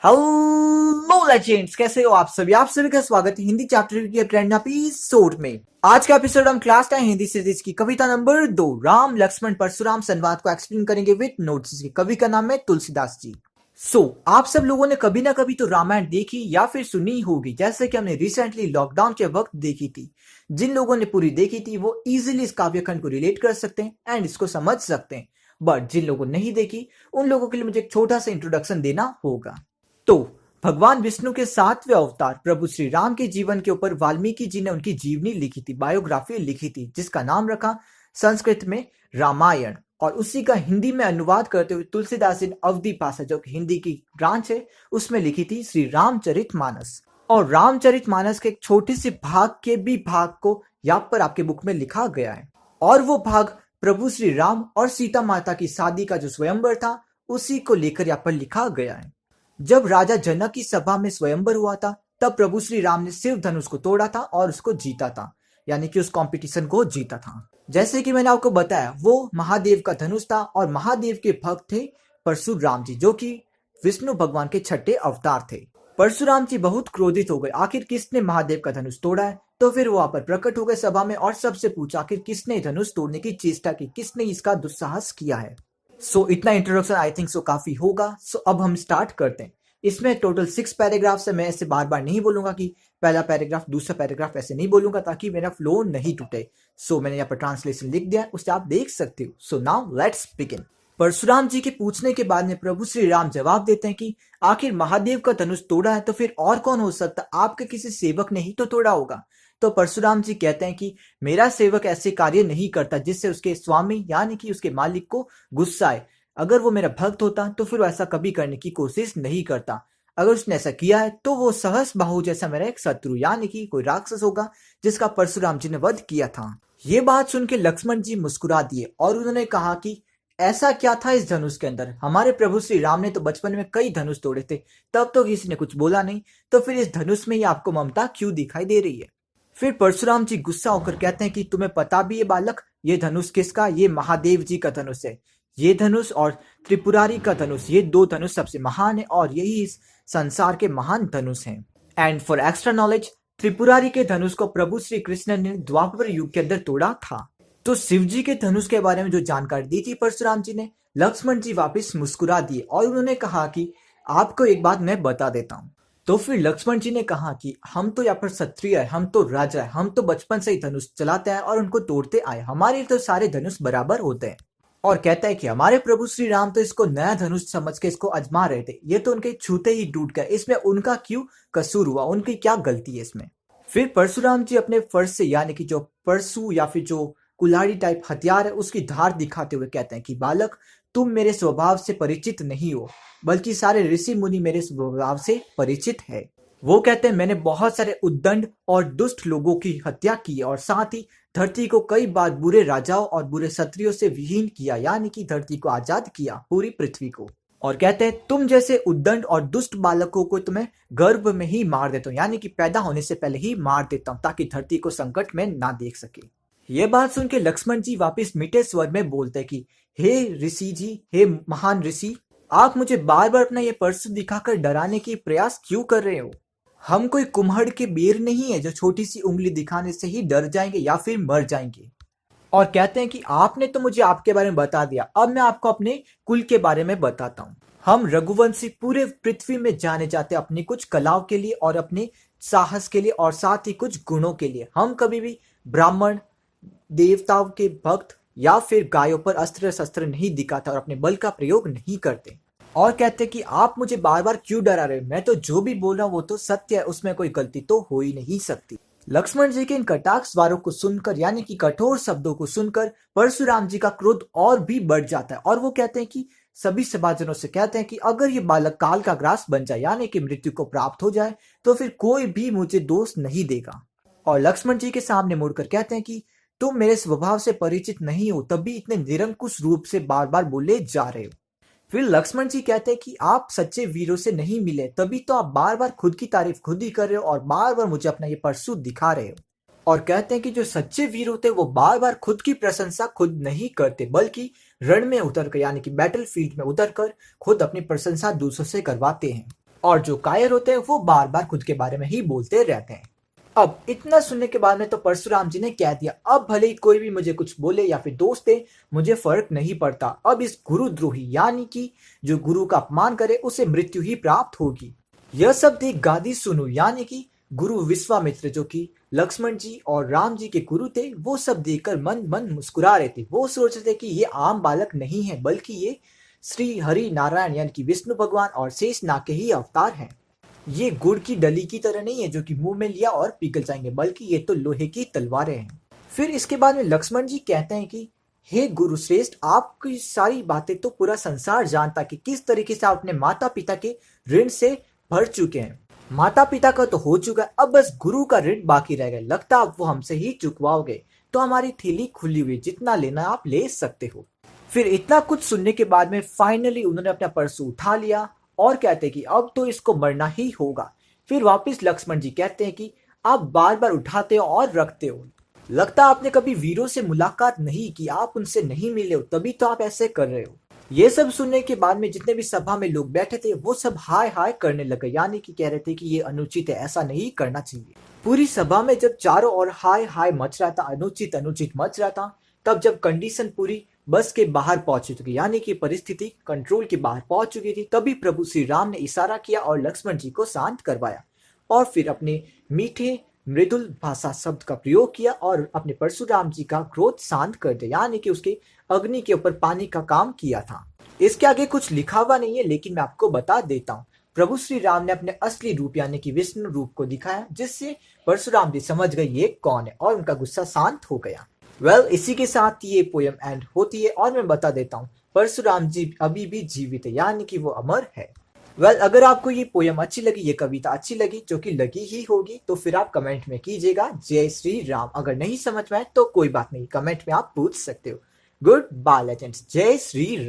Hello legends, कैसे हो आप सभी का स्वागत है हिंदी चैप्टर के ट्रेंड एपिसोड में। आज का एपिसोड हम क्लास 10 हिंदी सीरीज की कविता नंबर 2 राम लक्ष्मण परशुराम संवाद को एक्सप्लेन करेंगे विद नोट्स। कवि का नाम है तुलसीदास जी। आप सब लोगों ने कभी ना कभी तो रामायण देखी या फिर सुनी होगी, जैसे कि हमने रिसेंटली लॉकडाउन के वक्त देखी थी। जिन लोगों ने पूरी देखी थी वो इजिली इस काव्यखंड को रिलेट कर सकते हैं एंड इसको समझ सकते हैं, बट जिन लोगों ने नहीं देखी उन लोगों के लिए मुझे एक छोटा सा इंट्रोडक्शन देना होगा। तो भगवान विष्णु के 7वें अवतार प्रभु श्री राम के जीवन के ऊपर वाल्मीकि जी ने उनकी जीवनी लिखी थी, बायोग्राफी लिखी थी, जिसका नाम रखा संस्कृत में रामायण, और उसी का हिंदी में अनुवाद करते हुए तुलसीदास जी ने अवधी भाषा, जो कि हिंदी की ब्रांच है, उसमें लिखी थी श्री रामचरितमानस। और रामचरितमानस के एक छोटे से भाग के भी भाग को यहाँ पर आपके बुक में लिखा गया है, और वो भाग प्रभु श्री राम और सीता माता की शादी का जो स्वयंवर था उसी को लेकर यहाँ पर लिखा गया है। जब राजा जनक की सभा में स्वयंवर हुआ था तब प्रभु श्री राम ने शिव धनुष को तोड़ा था और उसको जीता था, यानी कि उस कंपटीशन को जीता था। जैसे कि मैंने आपको बताया वो महादेव का धनुष था और महादेव के भक्त थे परशुराम जी, जो कि विष्णु भगवान के 6ठे अवतार थे। परशुराम जी बहुत क्रोधित हो गए, आखिर किसने महादेव का धनुष तोड़ा है। तो फिर वो वहां पर प्रकट हो गए सभा में और सबसे पूछा आखिर किसने धनुष तोड़ने की चेष्टा की, किसने इसका दुस्साहस किया है। इतना इंट्रोडक्शन आई थिंक काफी होगा। अब हम स्टार्ट करते हैं। इसमें टोटल 6 पैराग्राफ्स है। मैं ऐसे बार बार नहीं बोलूंगा कि पहला पैराग्राफ दूसरा पैराग्राफ, ऐसे नहीं बोलूंगा ताकि मेरा फ्लो नहीं टूटे। मैंने यहाँ पर ट्रांसलेशन लिख दिया है, उससे आप देख सकते हो। Now let's begin. Parshuram ji के पूछने के बाद में प्रभु श्री राम जवाब देते हैं कि आखिर महादेव का धनुष तोड़ा है तो फिर और कौन हो सकता, आपके किसी सेवक ने ही तो तोड़ा होगा। तो परशुराम जी कहते हैं कि मेरा सेवक ऐसे कार्य नहीं करता जिससे उसके स्वामी यानी कि उसके मालिक को गुस्सा आए। अगर वो मेरा भक्त होता तो फिर वो ऐसा कभी करने की कोशिश नहीं करता। अगर उसने ऐसा किया है तो वो सहस बाहु जैसा मेरा एक शत्रु यानी कि कोई राक्षस होगा जिसका परशुराम जी ने वध किया था। ये बात सुन के लक्ष्मण जी मुस्कुरा दिए और उन्होंने कहा कि ऐसा क्या था इस धनुष के अंदर, हमारे प्रभु श्री राम ने तो बचपन में कई धनुष तोड़े थे, तब तो किसी ने कुछ बोला नहीं, तो फिर इस धनुष में ही आपको ममता क्यों दिखाई दे रही है। फिर परशुराम जी गुस्सा होकर कहते हैं कि तुम्हें पता भी है बालक, ये धनुष किसका, ये महादेव जी का धनुष है। ये धनुष और त्रिपुरारी का धनुष, ये 2 धनुष सबसे महान है और यही इस संसार के महान धनुष हैं। And for extra knowledge, Tripurari के धनुष को प्रभु श्री कृष्ण ने द्वापर युग के अंदर तोड़ा था। तो शिव जी के धनुष के बारे में जो जानकारी दी थी परशुराम जी ने, लक्ष्मण जी वापस मुस्कुरा दिए और उन्होंने कहा कि आपको एक बात मैं बता देता हूँ। तो फिर लक्ष्मण जी ने कहा कि हम तो यहाँ पर क्षत्रिय है, हम तो राजा है, हम तो बचपन से ही धनुष चलाते हैं और उनको तोड़ते आए, हमारे तो सारे धनुष बराबर होते हैं। और कहता है कि हमारे प्रभु श्री राम तो इसको नया धनुष समझ के इसको आजमा रहे थे, ये तो उनके छूते ही टूट गया, इसमें उनका क्यों कसूर हुआ, उनकी क्या गलती है इसमें। फिर परशुराम जी अपने फर्श से यानी कि जो परशु या फिर जो कुल्हाड़ी टाइप हथियार है उसकी धार दिखाते हुए कहते हैं कि बालक, तुम मेरे स्वभाव से परिचित नहीं हो, बल्कि सारे ऋषि मुनि मेरे स्वभाव से परिचित है। वो कहते हैं मैंने बहुत सारे उद्दंड और दुष्ट लोगों की हत्या की और साथ ही धरती को कई बार बुरे राजाओं और बुरे क्षत्रियों से विहीन किया, यानी कि धरती को आजाद किया, पूरी पृथ्वी को। और कहते हैं तुम जैसे उद्दंड और दुष्ट बालकों को तुम्हें गर्भ में ही मार देता हूँ, यानी कि पैदा होने से पहले ही मार देता हूँ ताकि धरती को संकट में ना देख सके। ये बात सुन के लक्ष्मण जी वापिस मीठे स्वर में बोलते कि हे ऋषि जी, हे महान ऋषि, आप मुझे बार बार अपना ये परशु दिखाकर डराने की प्रयास क्यों कर रहे हो। हम कोई कुम्हड़ के बेर नहीं है जो छोटी सी उंगली दिखाने से ही डर जाएंगे या फिर मर जाएंगे। और कहते हैं कि आपने तो मुझे आपके बारे में बता दिया, अब मैं आपको अपने कुल के बारे में बताता हूँ। हम रघुवंशी पूरे पृथ्वी में जाने जाते अपनी कुछ कलाओं के लिए और अपने साहस के लिए और साथ ही कुछ गुणों के लिए। हम कभी भी ब्राह्मण, देवताओं के भक्त या फिर गायों पर अस्त्र शस्त्र नहीं दिखाते और अपने बल का प्रयोग नहीं करते। और कहते कि आप मुझे बार बार क्यों डरा रहे, मैं तो जो भी बोल रहा हूँ वो तो सत्य है, उसमें कोई गलती तो हो ही नहीं सकती। लक्ष्मण जी के इन कटाक्ष वारों को सुनकर यानी कि कठोर शब्दों को सुनकर परशुराम जी का क्रोध और भी बढ़ जाता है और वो कहते हैं कि सभी सभाजनों से कहते हैं कि अगर ये बालक काल का ग्रास बन जाए यानी कि मृत्यु को प्राप्त हो जाए तो फिर कोई भी मुझे दोष नहीं देगा। और लक्ष्मण जी के सामने मुड़कर कहते हैं कि तुम मेरे स्वभाव से परिचित नहीं हो तभी इतने निरंकुश रूप से बार बार बोले जा रहे हो। फिर लक्ष्मण जी कहते हैं कि आप सच्चे वीरों से नहीं मिले तभी तो आप बार बार खुद की तारीफ खुद ही कर रहे हो और बार बार मुझे अपना ये परशु दिखा रहे हो। और कहते हैं कि जो सच्चे वीर होते हैं वो बार बार खुद की प्रशंसा खुद नहीं करते बल्कि रण में उतरकर यानी कि बैटल फील्ड में उतरकर खुद अपनी प्रशंसा दूसरों से करवाते हैं। और जो कायर होते हैं वो बार बार खुद के बारे में ही बोलते रहते हैं। अब इतना सुनने के बाद में तो परशुराम जी ने कह दिया, अब भले ही कोई भी मुझे कुछ बोले या फिर दोस्त दे, मुझे फर्क नहीं पड़ता। अब इस गुरुद्रोही यानी कि जो गुरु का अपमान करे उसे मृत्यु ही प्राप्त होगी। यह सब देख गादी सुनु यानी कि गुरु विश्वामित्र जो कि लक्ष्मण जी और राम जी के गुरु थे, वो सब देखकर मन मन मुस्कुरा रहे थे। वो सोच रहे थे कि ये आम बालक नहीं है, बल्कि ये श्री हरि नारायण यानी कि विष्णु भगवान और शेषनाग के ही अवतार हैं। ये गुड़ की डली की तरह नहीं है जो कि मुंह में लिया और पिघल जाएंगे, बल्कि ये तो लोहे की तलवारें हैं। फिर इसके बाद में लक्ष्मण जी कहते हैं कि हे गुरु श्रेष्ठ, आपकी सारी बातें तो पूरा संसार जानता कि किस तरीके से आप अपने माता पिता के ऋण से भर चुके हैं। माता पिता का तो हो चुका है, अब बस गुरु का ऋण बाकी रह गया। लगता आप वो हमसे ही चुकवाओगे, तो हमारी थैली खुली हुई, जितना लेना आप ले सकते हो। फिर इतना कुछ सुनने के बाद में फाइनली उन्होंने अपना परसू उठा लिया और कहते हैं कि अब तो इसको मरना ही होगा। फिर वापस लक्ष्मण जी कहते हैं कि आप बार बार उठाते हो और रखते हो, लगता आपने कभी वीरों से मुलाकात नहीं की, आप उनसे नहीं मिले हो, तभी तो आप ऐसे कर रहे हो। ये सब सुनने के बाद में जितने भी सभा में लोग बैठे थे वो सब हाय हाय करने लगे, यानी कि कह रहे थे कि ये अनुचित है, ऐसा नहीं करना चाहिए। पूरी सभा में जब चारों ओर हाय हाय मच रहा था, अनुचित अनुचित मच रहा था, तब जब कंडीशन पूरी बस के बाहर पहुंच चुकी थी, यानी कि परिस्थिति कंट्रोल के बाहर पहुंच चुकी थी, तभी प्रभु श्री राम ने इशारा किया और लक्ष्मण जी को शांत करवाया और फिर अपने मीठे मृदुल भाषा शब्द का प्रयोग किया और अपने परशुराम जी का क्रोध शांत कर दिया, यानी कि उसके अग्नि के ऊपर पानी का काम किया था। इसके आगे कुछ लिखा हुआ नहीं है, लेकिन मैं आपको बता देता हूँ। प्रभु श्री राम ने अपने असली रूप यानी कि विष्णु रूप को दिखाया, जिससे परशुराम जी समझ गए ये कौन है और उनका गुस्सा शांत हो गया। इसी के साथ ये पोयम एंड होती है और मैं बता देता हूँ परशुराम जी अभी भी जीवित है, यानी कि वो अमर है। अगर आपको ये पोयम अच्छी लगी, ये कविता अच्छी लगी, जो कि लगी ही होगी, तो फिर आप कमेंट में कीजिएगा जय श्री राम। अगर नहीं समझ में आए तो कोई बात नहीं, कमेंट में आप पूछ सकते हो। गुड बाय लेजेंड्स, जय श्री राम।